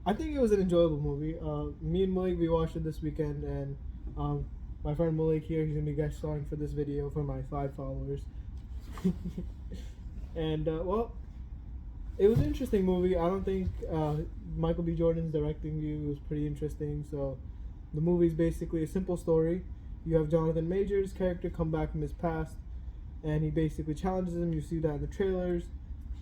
I think it was an enjoyable movie. Me and Malik, we watched it this weekend, and my friend Malik here, he's gonna be guest starring for this video for my 5 followers. And well, it was an interesting movie. I don't think Michael B. Jordan's directing view was pretty interesting. So, the movie's basically a simple story. You have Jonathan Majors' character come back from his past, and he basically challenges him. You see that in the trailers.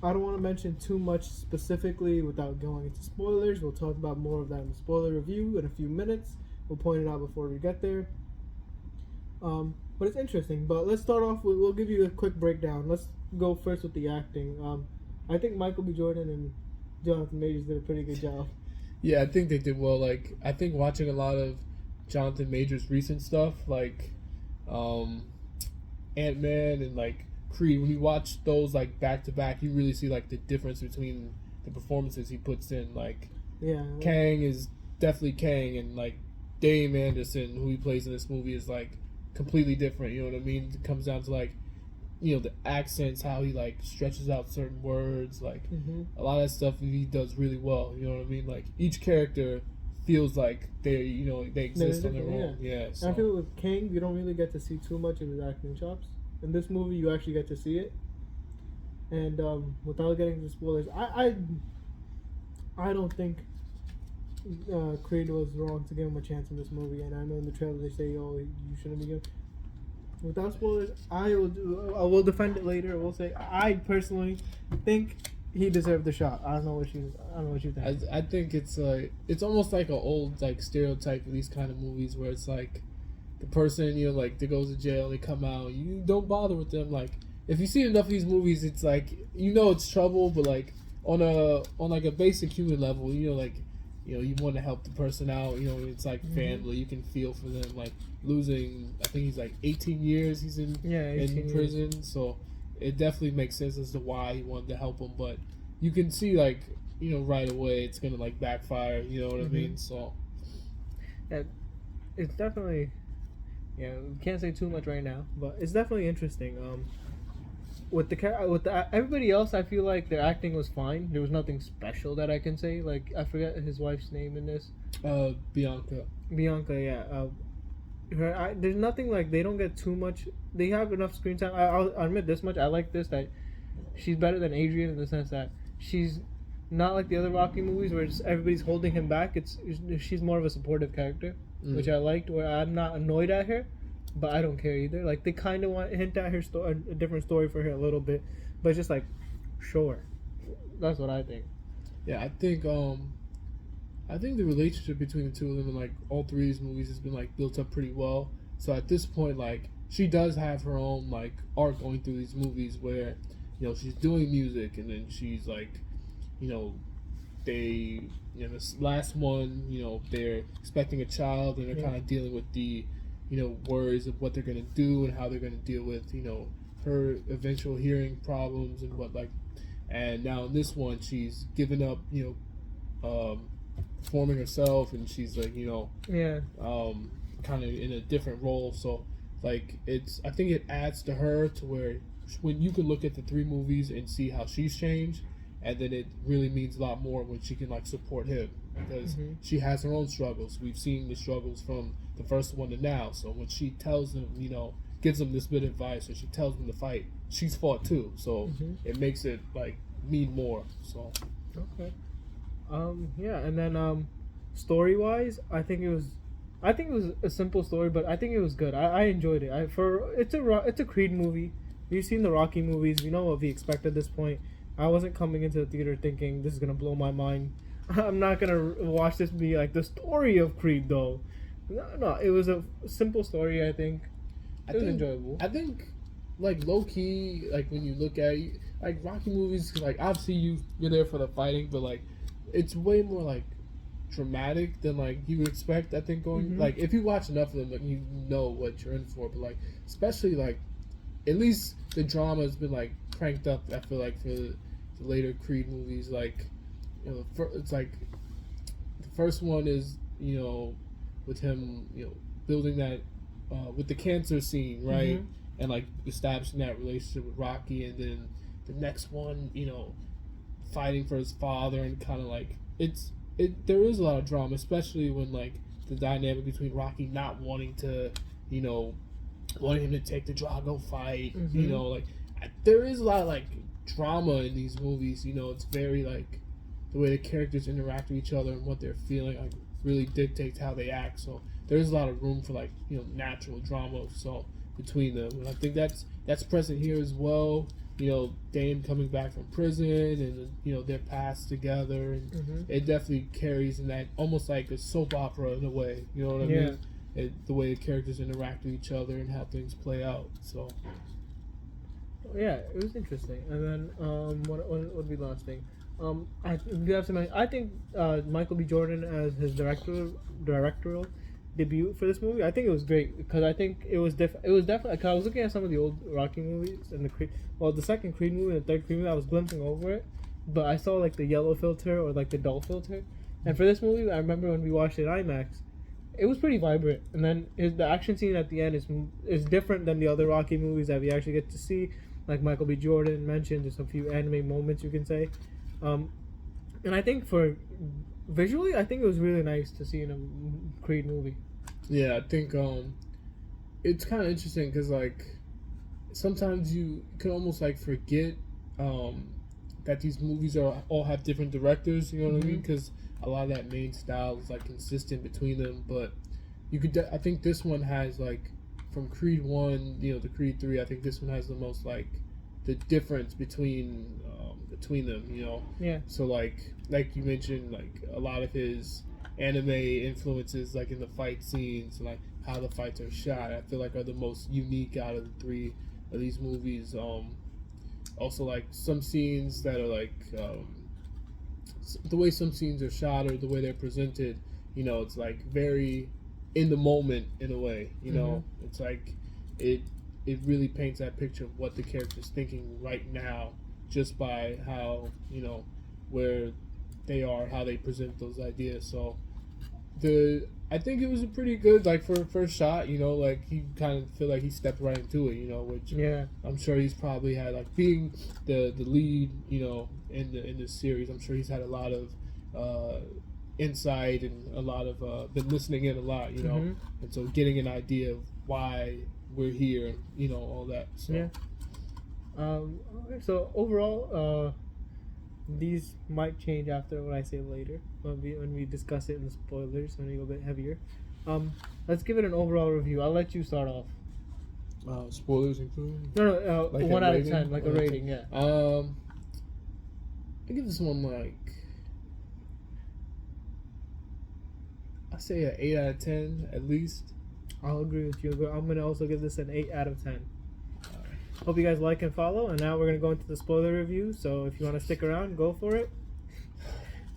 I don't want to mention too much specifically without going into spoilers. We'll talk about more of that in the spoiler review in a few minutes. We'll point it out before we get there. But it's interesting. But let's start off with, we'll give you a quick breakdown. Let's go first with the acting. I think Michael B. Jordan and Jonathan Majors did a pretty good job. Yeah, I think they did well. Like, I think watching a lot of Jonathan Majors' recent stuff, like Ant-Man and like Creed, when you watch those like back to back, you really see like the difference between the performances he puts in. Like, Yeah. Kang is definitely Kang, and like Dame Anderson, who he plays in this movie, is like completely different. You know what I mean? It comes down to like, the accents, how he like stretches out certain words, like a lot of that stuff he does really well. You know what I mean? Like each character feels like they exist on their own. Yeah. So. And I feel with Kang, you don't really get to see too much of his acting chops. In this movie, you actually get to see it. And without getting into spoilers, I don't think Creed was wrong to give him a chance in this movie. And I know in the trailer they say, "Oh, you shouldn't be given." Without spoilers, I will defend it later. I will say I personally think he deserved the shot. I don't know what you think. I think it's almost like an old like stereotype of these kind of movies where it's like the person like they goes to jail, they come out, you don't bother with them. Like if you see enough of these movies, it's like it's trouble, but like on a basic human level, you want to help the person out. It's like family. You can feel for them. Like losing, I think he's like 18 years. He's in prison, years. So it definitely makes sense as to why he wanted to help him. But you can see like right away it's gonna like backfire. You know what I mean? So yeah, it's definitely we can't say too much right now, but it's definitely interesting. With the everybody else, I feel like their acting was fine. There was nothing special that I can say. Like I forget his wife's name in this. Bianca. Yeah. There's nothing like they don't get too much. They have enough screen time. I'll admit this much. I like this that she's better than Adrian in the sense that she's not like the other Rocky movies where everybody's holding him back. She's more of a supportive character, which I liked. Where I'm not annoyed at her. But I don't care either. Like they kind of want to hint at her a different story for her a little bit, but it's just like, sure, that's what I think. Yeah, I think the relationship between the two of them in like all three of these movies has been like built up pretty well. So at this point, like she does have her own like arc going through these movies where, she's doing music and then she's like, this last one, they're expecting a child and they're kind of dealing with the worries of what they're going to do and how they're going to deal with, her eventual hearing problems and and now in this one, she's given up, performing herself and she's like, kind of in a different role. So like I think it adds to her to where when you can look at the three movies and see how she's changed, and then it really means a lot more when she can like support him because she has her own struggles. We've seen the struggles from the first one to now. So when she tells him, gives him this bit of advice, or she tells him to fight, she's fought too. So it makes it like mean more. So okay, and then story wise, I think it was a simple story, but I think it was good. I enjoyed it. It's a Creed movie. You've seen the Rocky movies. You know what we expect at this point. I wasn't coming into the theater thinking this is gonna blow my mind. I'm not gonna watch this be like the story of Creed though. No, it was a simple story. I think it was enjoyable. I think like low key, like when you look at like Rocky movies, like obviously you're there for the fighting, but like it's way more like dramatic than like you would expect. I think going like if you watch enough of them, like you know what you're in for. But like especially like at least the drama has been like cranked up. I feel like for the later Creed movies, like it's like the first one is with him building that with the cancer scene, right, and like establishing that relationship with Rocky, and then the next one fighting for his father, and kind of like it's there is a lot of drama, especially when like the dynamic between Rocky not wanting to, you know, wanting him to take the Drago fight. Mm-hmm. You know, like there is a lot of like drama in these movies. You know, it's very like the way the characters interact with each other and what they're feeling like really dictates how they act. So there's a lot of room for like, you know, natural drama so between them, and I think that's present here as well. You know, Dane coming back from prison and, you know, their past together, and Mm-hmm. it definitely carries in that almost like a soap opera in a way. You know what I mean? The way the characters interact with each other and how things play out. So Yeah, it was interesting. And then what would be the last thing? We have some. I think Michael B. Jordan as his directorial debut for this movie. I think it was great because I think it was It was definitely. Cause I was looking at some of the old Rocky movies and the Creed. Well, the second Creed movie and the third Creed movie, I was glimpsing over it, but I saw like the yellow filter or like the dull filter. And for this movie, I remember when we watched it IMAX, it was pretty vibrant. And then the action scene at the end is different than the other Rocky movies that we actually get to see. Like Michael B. Jordan mentioned, there's a few anime moments you can say. And I think for visually, I think it was really nice to see in a Creed movie. yeah, I think it's kind of interesting because like sometimes you can almost like forget that these movies all have different directors. You know what I mean? Because a lot of that main style is like consistent between them, but you could I think this one has like from Creed 1, you know, to Creed 3, I think this one has the most like the difference between them, you know. Yeah. So like you mentioned, like a lot of his anime influences, like in the fight scenes, like how the fights are shot, I feel like are the most unique out of the three of these movies. Also like some scenes that are like the way some scenes are shot or the way they're presented, you know, it's like very in the moment in a way, you know. It's like it really paints that picture of what the character's thinking right now just by how, you know, where they are, how they present those ideas. So I think it was a pretty good, like, for a first shot, you know, like he kind of feel like he stepped right into it, you know, which I'm sure he's probably had, like, being the lead, you know, in this series, I'm sure he's had a lot of insight and a lot of been listening in a lot, you know, and so getting an idea of why we're here, you know, all that. So. Yeah. Okay, so overall, these might change after what I say later when we discuss it in the spoilers when we go a bit heavier. Let's give it an overall review. I'll let you start off. Spoilers included? No, like 1 out of rating? 10, like a rating, yeah. I give this one like, I say an 8 out of 10 at least. I'll agree with you. I'm gonna also give this an 8 out of 10. Hope you guys like and follow. And now we're gonna go into the spoiler review. So if you want to stick around, go for it.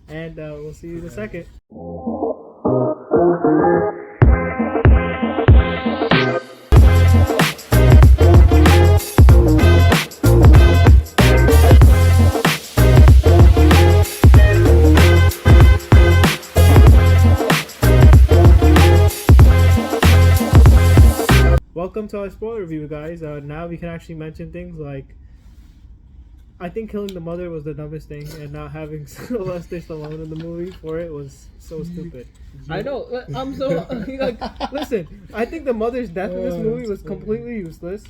And we'll see you in a second. Welcome to our spoiler review, guys. Now we can actually mention things like, I think killing the mother was the dumbest thing, and not having Sylvester Stallone in the movie for it was so stupid. I know. I'm so like. Listen, I think the mother's death in this movie was completely useless.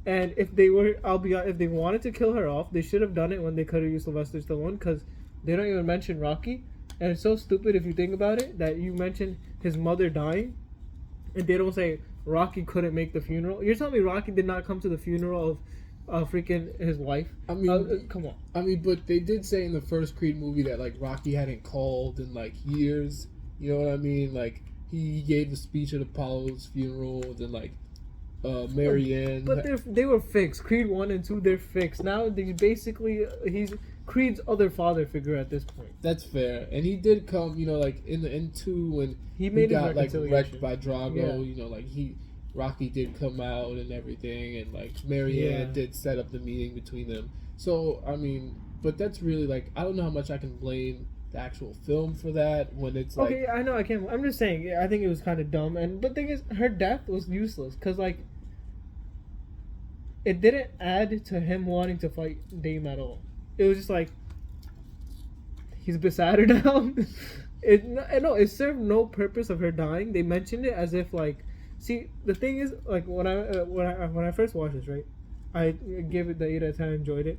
And if they wanted to kill her off, they should have done it when they could have used Sylvester Stallone, because they don't even mention Rocky, and it's so stupid if you think about it that you mention his mother dying, and they don't say Rocky couldn't make the funeral. You're telling me Rocky did not come to the funeral of freaking his wife? I mean, come on. I mean, but they did say in the first Creed movie that like Rocky hadn't called in like years. You know what I mean? Like he gave the speech at Apollo's funeral, then like Marianne. But they were fixed. Creed 1 and 2, they're fixed. Now he's Creed's other father figure at this point. That's fair, and he did come. You know, like in 2 when he got like wrecked by Drago. Yeah. You know, like Rocky did come out and everything, and like Marianne did set up the meeting between them. So I mean, but that's really like, I don't know how much I can blame the actual film for that when it's like. Okay, I know I can't. I'm just saying. I think it was kind of dumb, but the thing is, her death was useless because like, it didn't add to him wanting to fight Dame at all. It was just like, he's beside her now. It served no purpose of her dying. They mentioned it as if like, see, the thing is like when I first watched this, right, I gave it the 8 out of 10. I enjoyed it,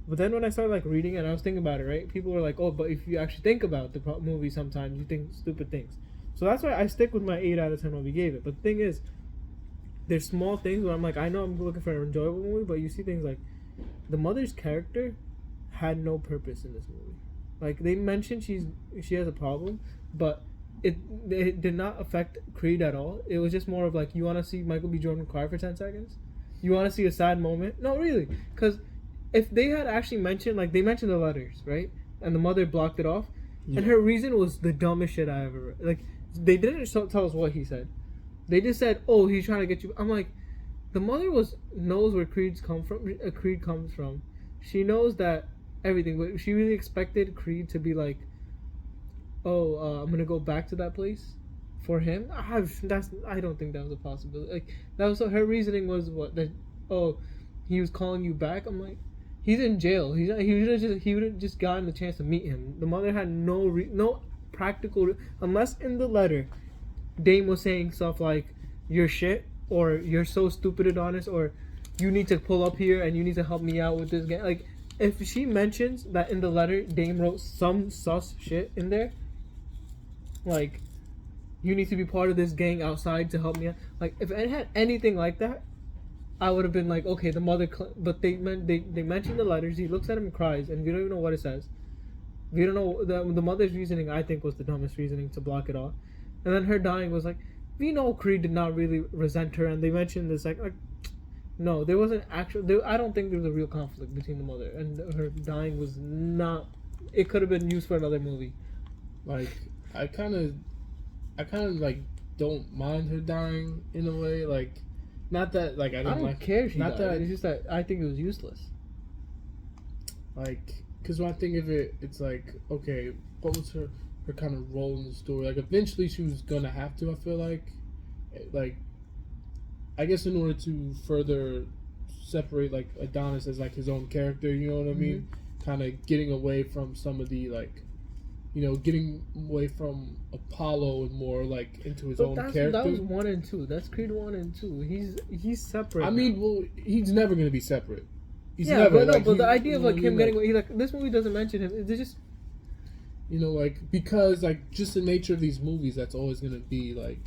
but then when I started like reading it and I was thinking about it, right, people were like, oh, but if you actually think about the movie, sometimes you think stupid things. So that's why I stick with my 8 out of 10 what we gave it. But the thing is, there's small things where I'm like, I know I'm looking for an enjoyable movie, but you see things like the mother's character had no purpose in this movie. Like they mentioned she has a problem, but it did not affect Creed at all. It was just more of like, you want to see Michael B. Jordan cry for 10 seconds? You want to see a sad moment? No, really. Because if they had actually mentioned, like they mentioned the letters, right? And the mother blocked it off. Yeah. And her reason was the dumbest shit I ever read. Like, they didn't tell us what he said. They just said, oh, he's trying to get you. I'm like, the mother knows where Creed comes from. She knows that everything, but she really expected Creed to be like, oh, I'm gonna go back to that place for him. I don't think that was a possibility. Like, that was her reasoning was what, that, oh, he was calling you back. I'm like, he's in jail. He would have just gotten the chance to meet him. The mother had no practical, unless in the letter Dame was saying stuff like, you're shit, or you're so stupid, Adonis, or you need to pull up here and you need to help me out with this game. Like, if she mentions that in the letter Dame wrote some sus shit in there, like, you need to be part of this gang outside to help me out. Like, if it had anything like that, I would have been like, okay, the mother. But they mentioned the letters. He looks at him and cries, and we don't even know what it says. We don't know the mother's reasoning. I think was the dumbest reasoning to block it off. And then her dying was like, we know Creed did not really resent her, and they mentioned this like no, there wasn't actual. I don't think there was a real conflict between the mother and her dying was not. It could have been used for another movie. Like, I kind of like don't mind her dying in a way. Like, not that like I don't like, care. She not died. that It's just that I think it was useless. Like, because when I think of it, it's like, okay, what was her kind of role in the story? Like, eventually she was gonna have to. I feel like, I guess in order to further separate like Adonis as like his own character, you know what I mean? Kind of getting away from some of the like, you know, getting away from Apollo and more like into his own character. That was 1 and 2. That's Creed 1 and 2. He's separate. I mean, well, he's never gonna be separate. He's yeah, never. But the idea of like him getting away, like this movie doesn't mention him. It's just, you know, like, because like just the nature of these movies, that's always gonna be like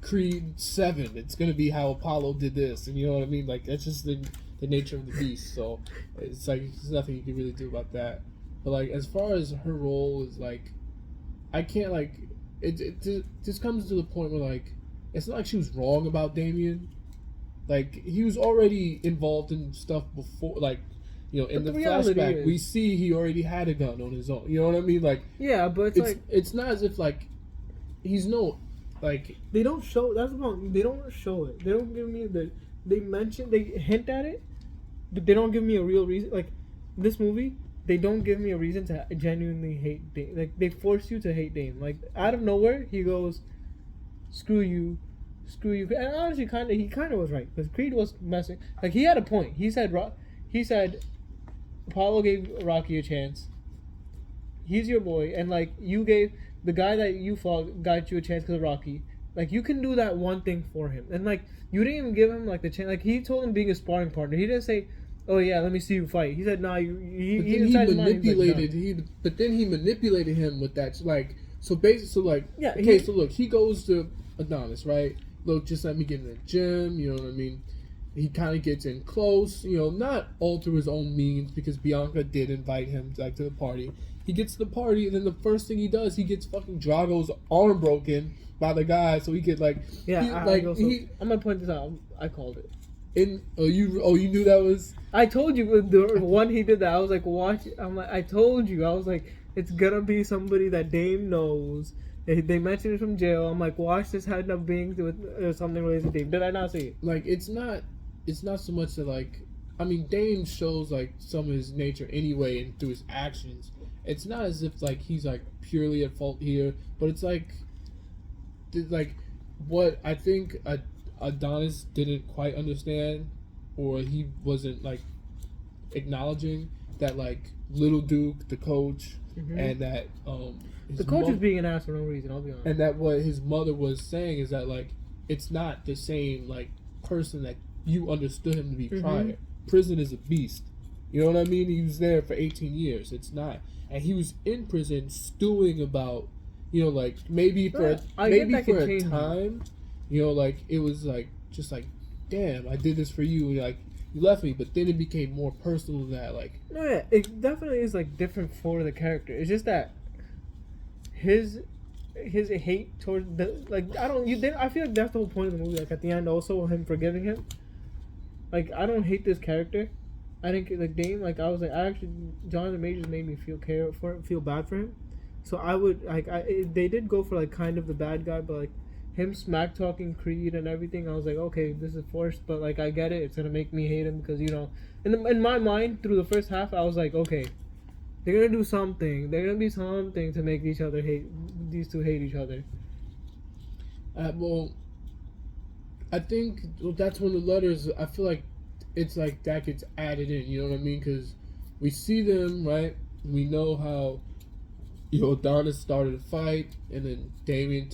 Creed 7. It's gonna be how Apollo did this, and you know what I mean. Like, that's just the nature of the beast. So it's like there's nothing you can really do about that. But like, as far as her role is like, I can't like it just comes to the point where like, it's not like she was wrong about Damien. Like, he was already involved in stuff before, like, you know, in the flashback we see he already had a gun on his own. You know what I mean? Like, yeah, but it's not as if like he's no like, they don't show. That's the problem. They don't show it. They don't give me they hint at it, but they don't give me a real reason. Like, this movie, they don't give me a reason to genuinely hate Dame. Like, they force you to hate Dame. Like, out of nowhere, he goes, screw you. And honestly, he kind of was right, because Creed was messing. Like, he had a point. He said Apollo gave Rocky a chance. He's your boy, and like, you gave the guy that you fought got you a chance because of Rocky. Like, you can do that one thing for him, and like, you didn't even give him like the chance. Like, he told him being a sparring partner. He didn't say, "Oh yeah, let me see you fight." He said, "Nah, But then he manipulated him with that. Like, so basically, so like, yeah. Okay, so look, he goes to Adonis, right? Look, just let me get in the gym. You know what I mean? He kind of gets in close. You know, not all through his own means, because Bianca did invite him like to the party. He gets to the party, and then the first thing he does, he gets fucking Drago's arm broken by the guy, so he could like, I'm gonna point this out. I called it. You knew that was. I told you the one he did that. I was like, watch. I told you. I was like, it's gonna be somebody that Dame knows. They mentioned it from jail. I'm like, watch this end up being with something related to Dame. Did I not see it? Like, it's not so much that like, I mean, Dame shows like some of his nature anyway, and through his actions. It's not as if like he's like purely at fault here, but it's like what I think Adonis didn't quite understand, or he wasn't like acknowledging that like Little Duke, the coach, and that the coach is being an ass for no reason. I'll be honest. and that what his mother was saying is that like it's not the same like person that you understood him to be prior. Prison is a beast. You know what I mean? He was there for 18 years. It's not, and he was in prison stewing about, you know, like maybe for a time, you know, like it was like just like, damn, I did this for you, and like you left me, but then it became more personal than that. Like, no, yeah, it definitely is like different for the character. It's just that his hate towards the like I feel like that's the whole point of the movie. Like at the end, also him forgiving him. Like I don't hate this character. I think like Dame, like I was like I actually Jonathan Majors made me feel bad for him. So I would like they did go for like kind of the bad guy, but like him smack talking Creed and everything, I was like, okay, this is forced, but like I get it. It's gonna make me hate him because, you know, in my mind through the first half, I was like, okay, they're gonna do something. They're gonna be something to make these two hate each other. Well, I think that's one of the letters. I feel like it's like that gets added in. You know what I mean? Because we see them, right? We know how, you know, Adonis started a fight, and then Damien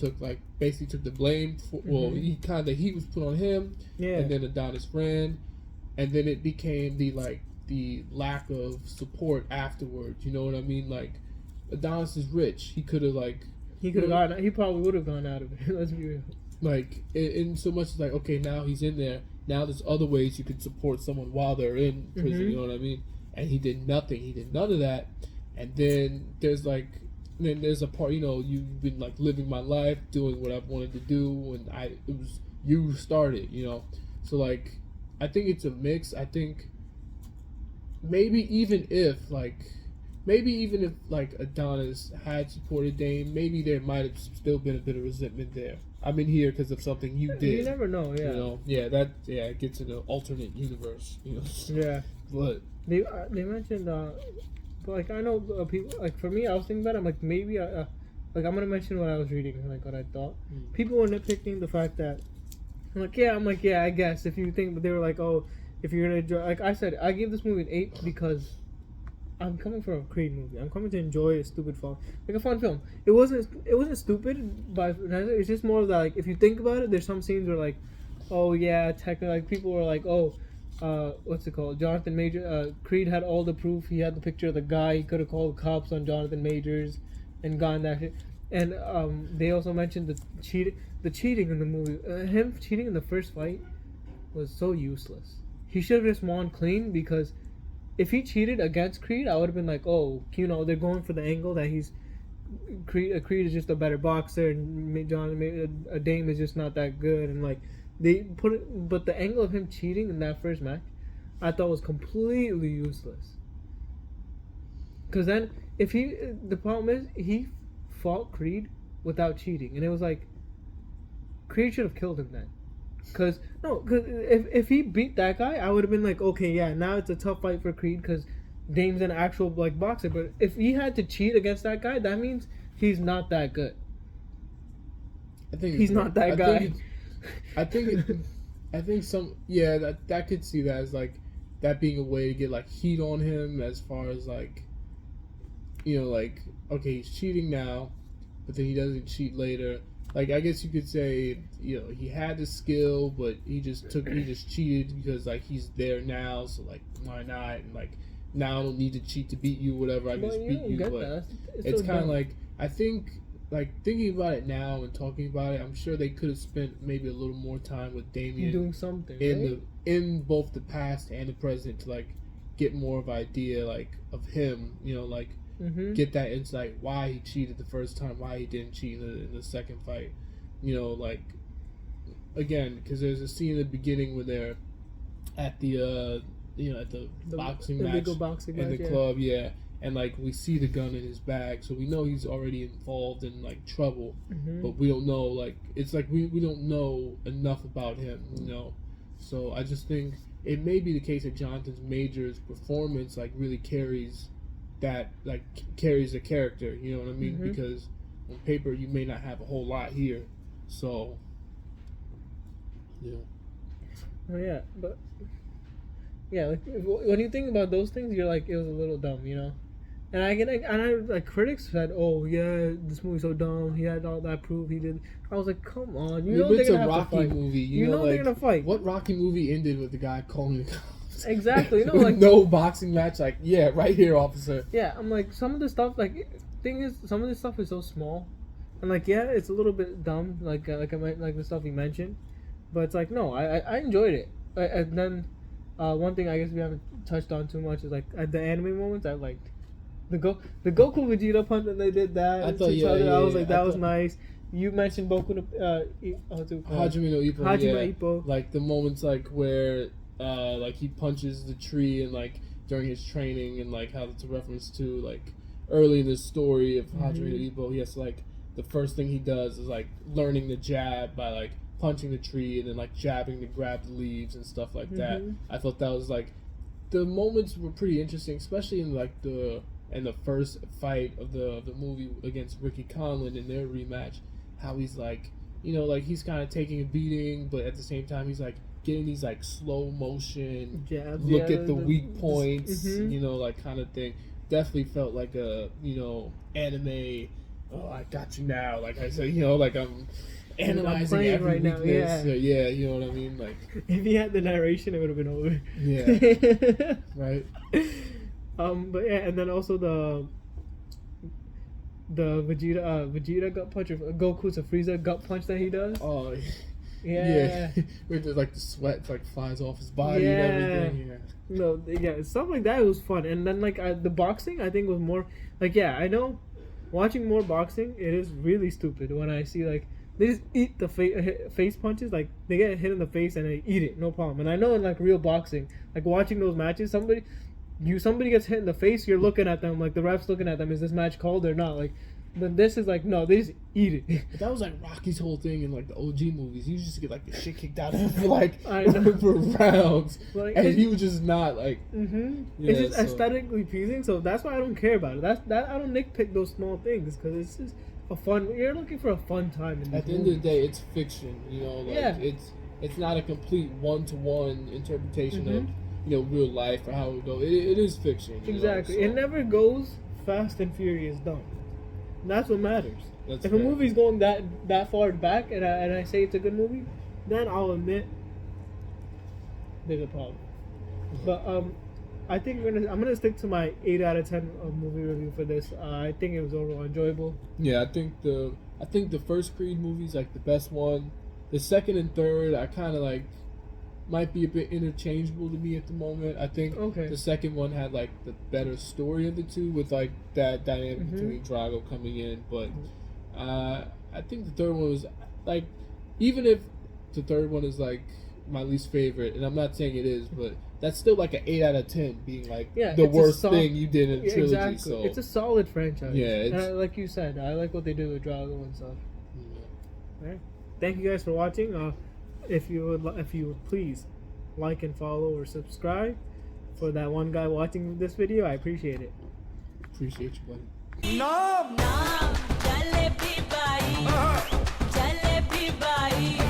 basically took the blame. Well, the heat was put on him, and then Adonis ran, and then it became the lack of support afterwards. You know what I mean? Like, Adonis is rich. He could have he probably would have gone out of it. Let's be real. Like, in so much as like, okay, now he's in there. Now there's other ways you could support someone while they're in prison. You know what I mean? And he did nothing. He did none of that. And then there's a part, you know, you've been like living my life, doing what I've wanted to do, and it was you started, you know. So like, I think it's a mix. I think maybe even if Adonis had supported Dame, maybe there might have still been a bit of resentment there. I'm in here because of something you did. You never know, yeah. You know, it gets in an alternate universe, you know. Yeah. But they mentioned, but like I know people, like for me, I was thinking about it, I'm like maybe like I'm gonna mention what I was reading, like what I thought. People were nitpicking the fact that I'm like yeah, I guess if you think, but they were like, oh, if you're gonna enjoy, like I said, I gave this movie an 8 because I'm coming for a Creed movie. I'm coming to enjoy a stupid film, like a fun film. It wasn't stupid, but it's just more of that. Like if you think about it, there's some scenes where like, oh yeah, technically, like people were like, oh, what's it called? Jonathan Majors. Creed had all the proof. He had the picture of the guy. He could have called the cops on Jonathan Majors, and gotten that shit. And they also mentioned the cheating in the movie. Him cheating in the first fight was so useless. He should have just won clean, because if he cheated against Creed, I would have been like, oh, you know, they're going for the angle that he's Creed is just a better boxer, and Dame is just not that good, and like they put it. But the angle of him cheating in that first match, I thought was completely useless. Because then, the problem is he fought Creed without cheating, and it was like Creed should have killed him then. Because if he beat that guy, I would have been like, okay, yeah, now it's a tough fight for Creed because Dame's an actual like boxer. But if he had to cheat against that guy, that means he's not that good. I think he's not that guy. I think some that could see that as like that being a way to get like heat on him, as far as like, you know, like, okay, he's cheating now, but then he doesn't cheat later. Like, I guess you could say, you know, he had the skill, but he just cheated because, like, he's there now, so, like, why not? And, like, now I don't need to cheat to beat you, whatever, I just beat you. But it's kind of like, I think, like, thinking about it now and talking about it, I'm sure they could have spent maybe a little more time with Damien doing something, in both the past and the present to, like, get more of an idea, like, of him, you know, like, get that insight why he cheated the first time, why he didn't cheat in the second fight, you know, like, again, because there's a scene in the beginning where they're at the at the boxing match in the club, and like we see the gun in his bag, so we know he's already involved in like trouble, but we don't know, like, it's like we don't know enough about him, you know. So I just think it may be the case that Jonathan Majors' performance like really carries the character, you know what I mean? Because on paper you may not have a whole lot here, so yeah. Oh yeah, but yeah, like when you think about those things, you're like, it was a little dumb, you know. And like critics said, "Oh yeah, this movie's so dumb. He had all that proof. He did." I was like, "Come on, you know they're gonna have Rocky to fight. movie. You know like, they're gonna fight." What Rocky movie ended with the guy calling the cops? Exactly. No, With like no boxing match. Like, yeah, right here, officer. yeah, I'm like some of the stuff. Like thing is, some of this stuff is so small, and like yeah, it's a little bit dumb. Like like the stuff you mentioned, but it's like no, I enjoyed it. And then one thing I guess we haven't touched on too much is like at the anime moments I liked. The Goku Vegeta punch when they did that I to thought, each yeah, other. yeah, I was yeah. like, that was nice. You mentioned Boku no Hajime no Ippo. Hajime Ippo. Like the moments like where like he punches the tree and like during his training and like how it's a reference to like early in the story of Hajime no Ippo. He has to, like the first thing he does is like learning the jab by like punching the tree and then like jabbing to grab the leaves and stuff like that. I thought that was like the moments were pretty interesting, especially in like the first fight of the movie against Ricky Conlon in their rematch. How he's like, you know, like he's kind of taking a beating, but at the same time he's like getting these like slow motion jabs, look at the weak points, mm-hmm. you know, like kind of thing. Definitely felt like a, you know, anime. Oh, I got you now. Like I said, you know, like I'm analyzing every right now. weakness. Yeah, you know what I mean. Like if he had the narration, it would have been over. Yeah, right. But yeah, and then also the Vegeta gut punch, or Goku to Frieza gut punch that he does. Oh, yeah. With the, like the sweat like flies off his body and everything. Yeah. No, yeah, stuff like that was fun. And then like the boxing, I think was more like yeah, I know. Watching more boxing, it is really stupid when I see like they just eat the face punches. Like they get hit in the face and they eat it, no problem. And I know in like real boxing, like watching those matches, somebody gets hit in the face, you're looking at them like the ref's looking at them. Is this match called or not? Like, then this is like no, they just eat it. But that was like Rocky's whole thing in like the OG movies. He used to get like the shit kicked out of him for like I know. for rounds, Like, and he was just not like. It's just aesthetically pleasing, so that's why I don't care about it. That I don't nitpick those small things because it's just a fun. You're looking for a fun time. At the end of the day, it's fiction. You know, like it's not a complete one-to-one interpretation of, you know, real life or how it would go. It is fiction. Exactly. You know, so. It never goes fast and furious dumb. That's what matters. That's if a movie's going that far back and I say it's a good movie, then I'll admit there's a problem. But I think I'm gonna stick to my 8 out of 10 movie review for this. I think it was overall enjoyable. Yeah, I think the first Creed movie's like the best one. The second and third, I kind of like might be a bit interchangeable to me at the moment. I think the second one had like the better story of the two with like that dynamic between Drago coming in, but I think the third one was like, even if the third one is like my least favorite, and I'm not saying it is, but that's still like an 8 out of 10 being like the worst thing you did in a trilogy. Exactly. So it's a solid franchise. Yeah, and like you said, I like what they do with Drago and stuff. Yeah. All right. Thank you guys for watching. If you would please like and follow or subscribe for that one guy watching this video, I appreciate it. Appreciate you, buddy. No. Jalebi bai. Jalebi bai.